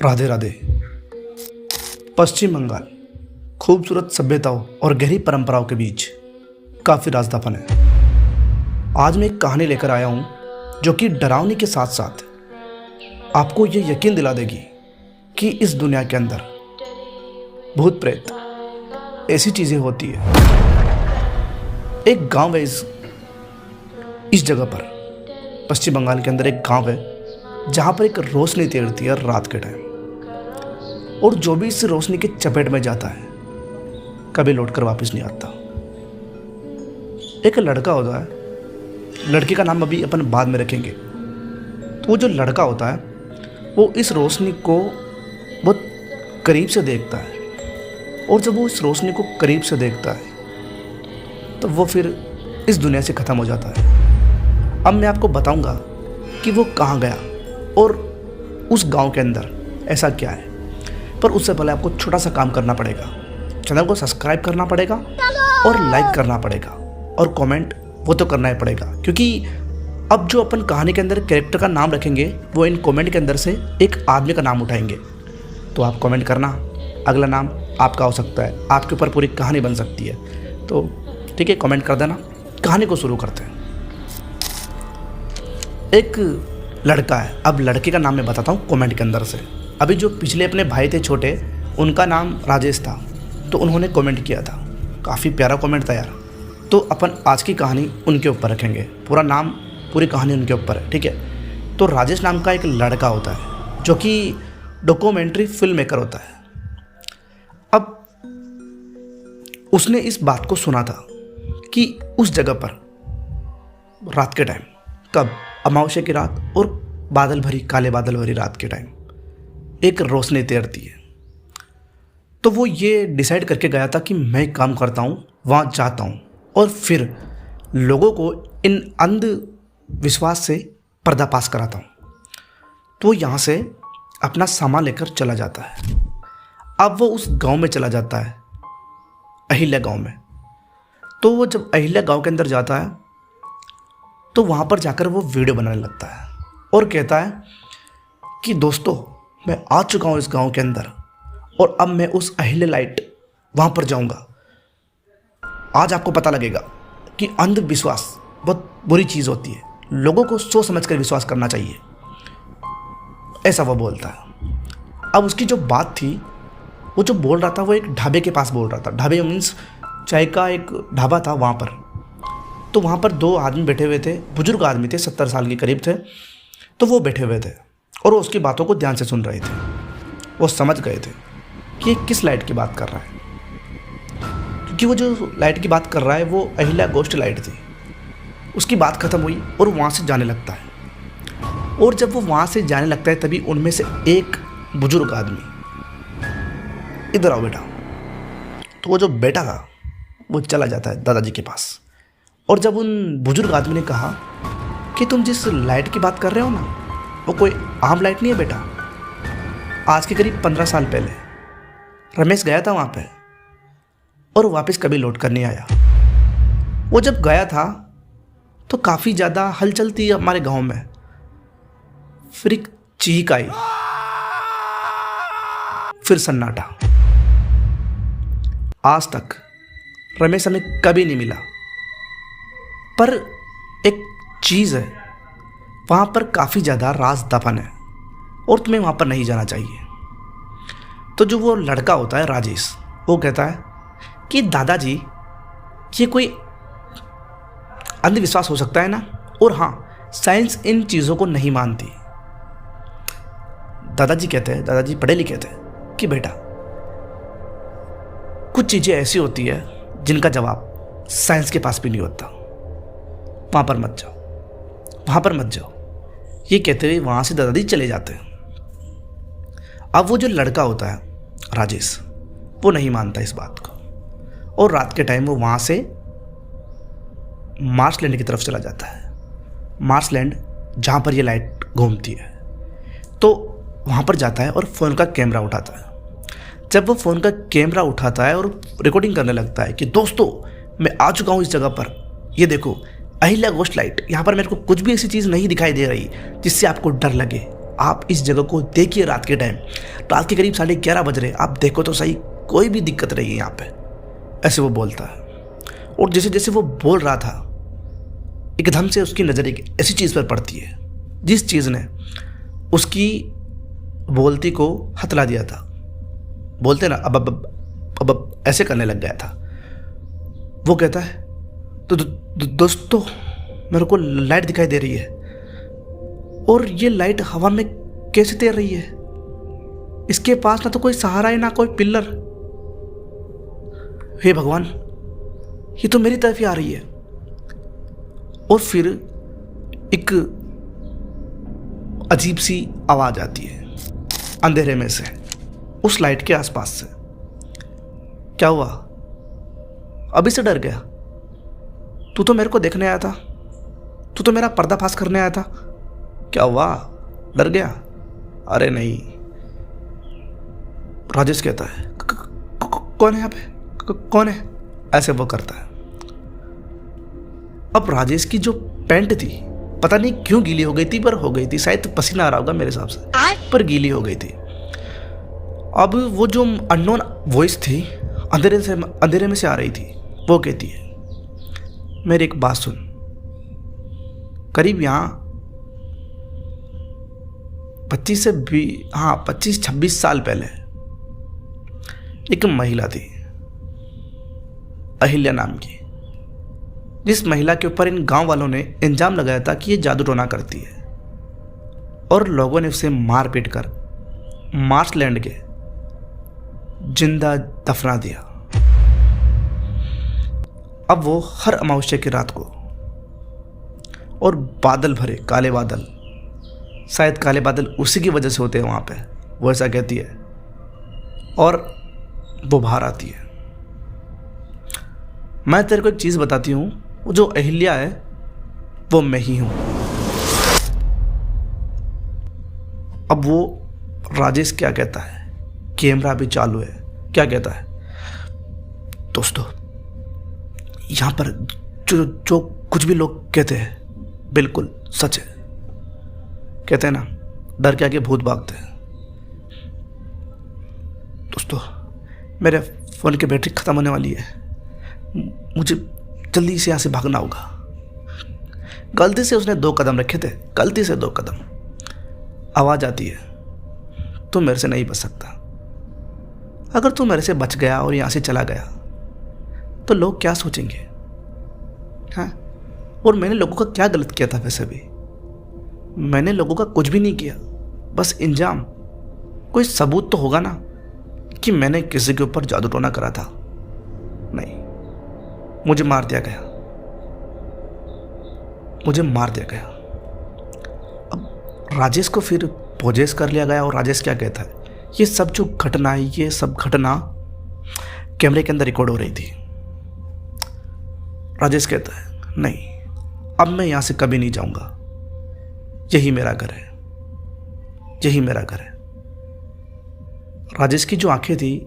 राधे राधे। पश्चिम बंगाल खूबसूरत सभ्यताओं और गहरी परंपराओं के बीच काफ़ी राज दफन है। आज मैं एक कहानी लेकर आया हूँ जो कि डरावनी के साथ साथ आपको ये यकीन दिला देगी कि इस दुनिया के अंदर भूत प्रेत ऐसी चीज़ें होती है। एक गांव है इस जगह पर, पश्चिम बंगाल के अंदर एक गांव है जहाँ पर एक रोशनी तैरती है रात के टाइम, और जो भी इस रोशनी के चपेट में जाता है कभी लौटकर वापस नहीं आता। एक लड़का होता है, लड़के का नाम अभी अपन बाद में रखेंगे। तो वो जो लड़का होता है वो इस रोशनी को बहुत करीब से देखता है, और जब वो इस रोशनी को करीब से देखता है तो वो फिर इस दुनिया से ख़त्म हो जाता है। अब मैं आपको बताऊंगा कि वो कहाँ गया और उस गांव के अंदर ऐसा क्या है। पर उससे पहले आपको छोटा सा काम करना पड़ेगा, चैनल को सब्सक्राइब करना पड़ेगा और लाइक करना पड़ेगा और कमेंट वो तो करना ही पड़ेगा, क्योंकि अब जो अपन कहानी के अंदर कैरेक्टर का नाम रखेंगे वो इन कमेंट के अंदर से एक आदमी का नाम उठाएंगे। तो आप कमेंट करना, अगला नाम आपका हो सकता है, आपके ऊपर पूरी कहानी बन सकती है। तो ठीक है, कमेंट कर देना। कहानी को शुरू करते हैं। एक लड़का है, अब लड़के का नाम मैं बताता हूँ कमेंट के अंदर से। अभी जो पिछले अपने भाई थे छोटे, उनका नाम राजेश था, तो उन्होंने कमेंट किया था, काफ़ी प्यारा कमेंट था यार। तो अपन आज की कहानी उनके ऊपर रखेंगे, पूरा नाम पूरी कहानी उनके ऊपर है, ठीक है। तो राजेश नाम का एक लड़का होता है जो कि डॉक्यूमेंट्री फिल्म मेकर होता है। अब उसने इस बात को सुना था कि उस जगह पर रात के टाइम, कब अमावस्या की रात और बादल भरी, काले बादल भरी रात के टाइम एक रोशनी तैरती है। तो वो ये डिसाइड करके गया था कि मैं काम करता हूँ, वहाँ जाता हूँ और फिर लोगों को इन अंधविश्वास से पर्दाफाश कराता हूँ। तो यहाँ से अपना सामान लेकर चला जाता है। अब वो उस गांव में चला जाता है, अहिल्या गांव में। तो वो जब अहिल्या गांव के अंदर जाता है तो वहाँ पर जाकर वो वीडियो बनाने लगता है और कहता है कि दोस्तों, मैं आ चुका हूँ इस गांव के अंदर और अब मैं उस अहिल्या लाइट वहाँ पर जाऊँगा। आज आपको पता लगेगा कि अंधविश्वास बहुत बुरी चीज़ होती है, लोगों को सोच समझ कर विश्वास करना चाहिए, ऐसा वो बोलता है। अब उसकी जो बात थी, वो जो बोल रहा था वो एक ढाबे के पास बोल रहा था। ढाबे मीन्स चाय का एक ढाबा था वहाँ पर। तो वहाँ पर दो आदमी बैठे हुए थे, बुजुर्ग आदमी थे, 70 साल के करीब थे। तो वो बैठे हुए थे और वो उसकी बातों को ध्यान से सुन रहे थे। वो समझ गए थे कि ये किस लाइट की बात कर रहा है, क्योंकि वो जो लाइट की बात कर रहा है वो अहिल्या गोस्ट लाइट थी। उसकी बात ख़त्म हुई और वो वहाँ से जाने लगता है। और जब वो वहाँ से जाने लगता है तभी उनमें से एक बुजुर्ग आदमी, इधर आओ बेटा। तो वो जो बेटा था वो चला जाता है दादाजी के पास। और जब उन बुजुर्ग आदमी ने कहा कि तुम जिस लाइट की बात कर रहे हो ना, वो कोई आम लाइट नहीं है बेटा। आज के करीब 15 साल पहले रमेश गया था वहाँ पे और वापस कभी लौट कर नहीं आया। वो जब गया था तो काफ़ी ज़्यादा हलचल थी हमारे गांव में। फिर एक चीख आई, फिर सन्नाटा। आज तक रमेश हमें कभी नहीं मिला। पर एक चीज़ है, वहाँ पर काफ़ी ज़्यादा राज दफन है और तुम्हें वहाँ पर नहीं जाना चाहिए। तो जो वो लड़का होता है राजेश, वो कहता है कि दादाजी, ये कोई अंधविश्वास हो सकता है ना, और हाँ, साइंस इन चीज़ों को नहीं मानती। दादाजी कहते हैं, दादाजी पढ़े लिखे थे, कि बेटा कुछ चीज़ें ऐसी होती है जिनका जवाब साइंस के पास भी नहीं होता। वहाँ पर मत जाओ, वहाँ पर मत जाओ। ये कहते हुए वहाँ से दादाजी चले जाते हैं। अब वो जो लड़का होता है राजेश, वो नहीं मानता इस बात को और रात के टाइम वो वहाँ से मार्सलैंड की तरफ चला जाता है। मार्सलैंड जहाँ पर ये लाइट घूमती है, तो वहाँ पर जाता है और फ़ोन का कैमरा उठाता है। जब वो फ़ोन का कैमरा उठाता है और रिकॉर्डिंग करने लगता है कि दोस्तों, मैं आ चुका हूँ इस जगह पर, ये देखो अहिल्या गोस्ट लाइट। यहाँ पर मेरे को कुछ भी ऐसी चीज़ नहीं दिखाई दे रही जिससे आपको डर लगे, आप इस जगह को देखिए रात के टाइम, रात के करीब 11:30 बज रहे, आप देखो तो सही, कोई भी दिक्कत नहीं है यहाँ पे। ऐसे वो बोलता है। और जैसे जैसे वो बोल रहा था, एकदम से उसकी नज़र एक ऐसी चीज़ पर पड़ती है जिस चीज़ ने उसकी बोलती को हथला दिया था। बोलते ना अब ऐसे करने लग गया था। वो कहता है तो दोस्तों मेरे को लाइट दिखाई दे रही है, और ये लाइट हवा में कैसे तैर रही है? इसके पास ना तो कोई सहारा है ना कोई पिलर। हे भगवान, ये तो मेरी तरफ ही आ रही है। और फिर एक अजीब सी आवाज आती है अंधेरे में से, उस लाइट के आसपास से। क्या हुआ? अभी से डर गया? तू तो मेरे को देखने आया था, तू तो मेरा पर्दाफाश करने आया था। क्या हुआ, डर गया? अरे नहीं। राजेश कहता है कौन है यहाँ पे, कौन है? ऐसे वो करता है। अब राजेश की जो पैंट थी पता नहीं क्यों गीली हो गई थी, पर हो गई थी, शायद पसीना आ रहा होगा मेरे हिसाब से, पर गीली हो गई थी। अब वो जो अननोन वॉइस थी अंधेरे में से आ रही थी, वो कहती है मेरी एक बात सुन। करीब यहाँ 25-26 साल पहले एक महिला थी, अहिल्या नाम की, जिस महिला के ऊपर इन गांव वालों ने इल्जाम लगाया था कि ये जादू टोना करती है, और लोगों ने उसे मार पीट कर मार्शलैंड के जिंदा दफना दिया। अब वो हर अमावस्या की रात को, और बादल भरे काले बादल, शायद काले बादल उसी की वजह से होते हैं वहाँ पे, वो ऐसा कहती है, और वो बाहर आती है। मैं तेरे को एक चीज़ बताती हूँ, वो जो अहिल्या है वो मैं ही हूँ। अब वो राजेश क्या कहता है, कैमरा भी चालू है, क्या कहता है, दोस्तों यहाँ पर जो कुछ भी लोग कहते हैं बिल्कुल सच है। कहते हैं ना, डर के आगे भूत भागते हैं। दोस्तों मेरे फ़ोन की बैटरी ख़त्म होने वाली है, मुझे जल्दी से यहाँ से भागना होगा। गलती से उसने 2 कदम रखे थे, गलती से 2 कदम। आवाज़ आती है, तू मेरे से नहीं बच सकता। अगर तू मेरे से बच गया और यहाँ से चला गया तो लोग क्या सोचेंगे? हाँ, और मैंने लोगों का क्या गलत किया था? वैसे भी मैंने लोगों का कुछ भी नहीं किया, बस इल्जाम। कोई सबूत तो होगा ना कि मैंने किसी के ऊपर जादू टोना करा था। नहीं, मुझे मार दिया गया, मुझे मार दिया गया। अब राजेश को फिर पोजेस कर लिया गया, और राजेश क्या कहता है, ये सब जो घटना है, ये सब घटना कैमरे के अंदर रिकॉर्ड हो रही थी। राजेश कहता है नहीं, अब मैं यहाँ से कभी नहीं जाऊँगा, यही मेरा घर है, यही मेरा घर है। राजेश की जो आंखें थी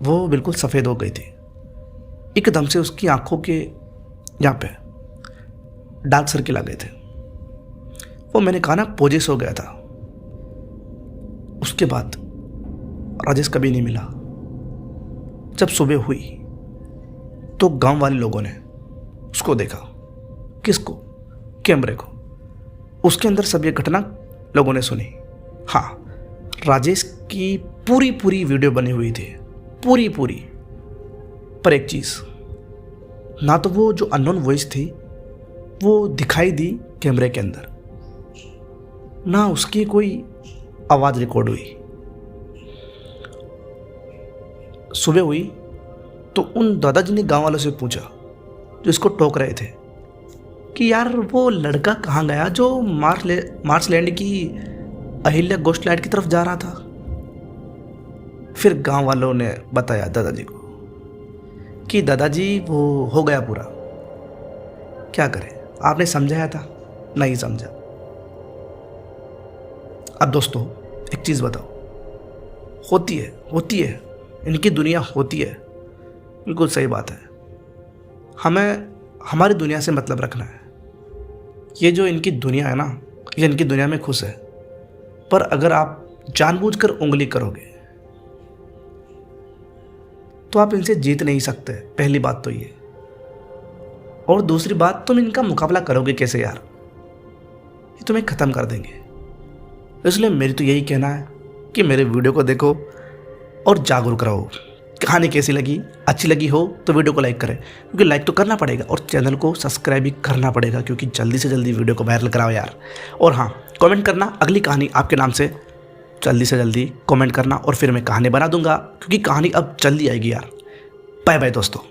वो बिल्कुल सफ़ेद हो गई थी। एकदम से उसकी आंखों के यहाँ पे डार्क सर्किल आ गए थे। वो मैंने कहा ना, पोजेस हो गया था। उसके बाद राजेश कभी नहीं मिला। जब सुबह हुई तो गांव वाले लोगों ने उसको देखा। किसको? कैमरे को। उसके अंदर सब ये घटना लोगों ने सुनी। हाँ, राजेश की पूरी वीडियो बनी हुई थी, पूरी। पर एक चीज़, ना तो वो जो अननोन वॉइस थी वो दिखाई दी कैमरे के अंदर, ना उसकी कोई आवाज़ रिकॉर्ड हुई। सुबह हुई तो उन दादाजी ने गांव वालों से पूछा जो इसको टोक रहे थे कि यार वो लड़का कहाँ गया जो मार्शलैंड की अहिल्या गोश्त लाइट की तरफ जा रहा था। फिर गांव वालों ने बताया दादाजी को कि दादाजी वो हो गया पूरा। क्या करें, आपने समझाया था, नहीं समझा। अब दोस्तों एक चीज़ बताओ, होती है इनकी दुनिया होती है, बिल्कुल सही बात है। हमें हमारी दुनिया से मतलब रखना है। ये जो इनकी दुनिया है ना, ये इनकी दुनिया में खुश है, पर अगर आप जानबूझकर उंगली करोगे तो आप इनसे जीत नहीं सकते, पहली बात तो ये। और दूसरी बात, तुम इनका मुकाबला करोगे कैसे यार, ये तुम्हें ख़त्म कर देंगे। इसलिए मेरी तो यही कहना है कि मेरे वीडियो को देखो और जागरूक रहो। कहानी कैसी लगी, अच्छी लगी हो तो वीडियो को लाइक करें, क्योंकि लाइक तो करना पड़ेगा, और चैनल को सब्सक्राइब भी करना पड़ेगा, क्योंकि जल्दी से जल्दी वीडियो को वायरल कराओ यार। और हाँ, कमेंट करना अगली कहानी आपके नाम से, जल्दी से जल्दी कमेंट करना, और फिर मैं कहानी बना दूंगा, क्योंकि कहानी अब जल्दी आएगी यार। बाय बाय दोस्तों।